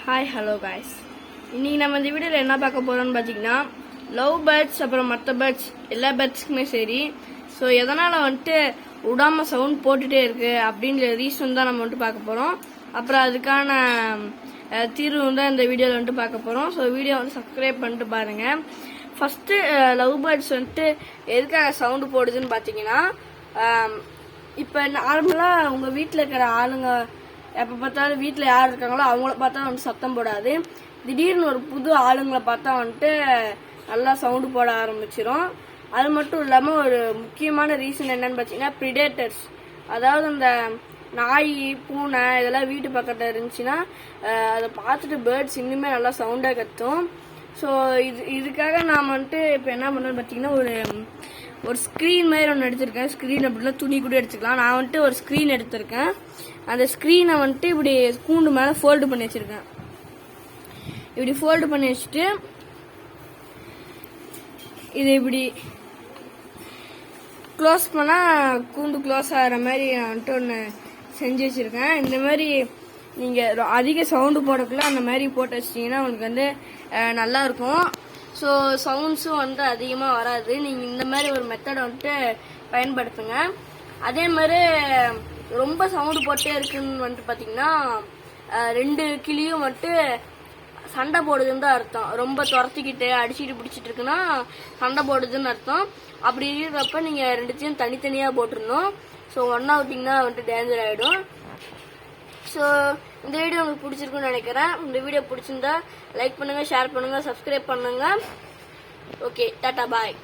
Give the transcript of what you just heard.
Hi hello guys, இன்னைக்கு நம்ம இந்த வீடியோவில் என்ன பார்க்க போகிறோம்னு பார்த்தீங்கன்னா லவ் பேர்ட்ஸ் அப்புறம் மற்ற பேர்ட்ஸ் எல்லா பேர்ட்ஸ்க்குமே சரி. ஸோ எதனால் விடாமல் சவுண்ட் போட்டுகிட்டே இருக்கு அப்படின்ற ரீசன் தான் நம்ம பார்க்க போகிறோம். அப்புறம் அதுக்கான தீர்வு தான் இந்த வீடியோவில் பார்க்க போகிறோம். ஸோ வீடியோ சப்ஸ்கிரைப் பண்ணிட்டு பாருங்கள். ஃபஸ்ட்டு லவ் பேர்ட்ஸ் எதுக்காக சவுண்டு போடுதுன்னு பார்த்தீங்கன்னா, இப்போ நார்மலாக உங்கள் வீட்டில் இருக்கிற ஆளுங்க எப்போ பார்த்தாலும் வீட்டில் யார் இருக்காங்களோ அவங்கள பார்த்தா சத்தம் போடாது. திடீர்னு ஒரு புது ஆளுங்களை பார்த்தா நல்லா சவுண்டு போட ஆரம்பிச்சிடும். அது மட்டும் இல்லாமல் ஒரு முக்கியமான ரீசன் என்னன்னு பார்த்தீங்கன்னா ப்ரிடேட்டர்ஸ், அதாவது அந்த நாய் பூனை இதெல்லாம் வீட்டு பக்கத்தில் இருந்துச்சுன்னா அதை பார்த்துட்டு பேர்ட்ஸ் இன்னுமே நல்லா சவுண்டாக கத்தும். ஸோ இதுக்காக நான் இப்போ என்ன பண்ணுறேன்னு பார்த்தீங்கன்னா ஒரு ஸ்க்ரீன் மாதிரி ஒன்று எடுத்திருக்கேன். ஸ்க்ரீன் அப்படின்னா துணி கூட எடுத்துக்கலாம். நான் ஒரு ஸ்க்ரீன் எடுத்திருக்கேன். அந்த ஸ்க்ரீனை இப்படி கூண்டு மேலே ஃபோல்டு பண்ணி வச்சிருக்கேன். இப்படி ஃபோல்டு பண்ணி வச்சுட்டு இது இப்படி க்ளோஸ் பண்ணால் கூண்டு க்ளோஸ் ஆகிற மாதிரி நான் ஒன்று செஞ்சு வச்சுருக்கேன். இந்த மாதிரி நீங்கள் அதிக சவுண்டு போடக்குள்ள அந்த மாதிரி போட்டு வச்சிட்டிங்கன்னா உங்களுக்கு நல்லா இருக்கும். ஸோ சவுண்ட்ஸும் அதிகமாக வராது. நீங்கள் இந்த மாதிரி ஒரு மெத்தடை பயன்படுத்துங்க. அதே மாதிரி ரொம்ப சவுண்டு போட்டே இருக்குன்னு பார்த்தீங்கன்னா ரெண்டு கிளியும் சண்டை போடுதுன்னு தான் அர்த்தம். ரொம்ப துரத்திக்கிட்டு அடிச்சுட்டு பிடிச்சிட்டு இருக்குன்னா சண்டை போடுதுன்னு அர்த்தம். அப்படி இருக்கிறப்ப நீங்கள் ரெண்டுத்தையும் தனித்தனியாக போட்டுருணும். ஸோ ஒன்றா விட்டிங்கன்னா டேஞ்சர் ஆகிடும். ஸோ இந்த வீடியோ உங்களுக்கு பிடிச்சிருக்குன்னு நினைக்கிறேன். இந்த வீடியோ பிடிச்சிருந்தா லைக் பண்ணுங்கள், ஷேர் பண்ணுங்கள், சப்ஸ்கிரைப் பண்ணுங்கள். ஓகே, டாட்டா, பாய்.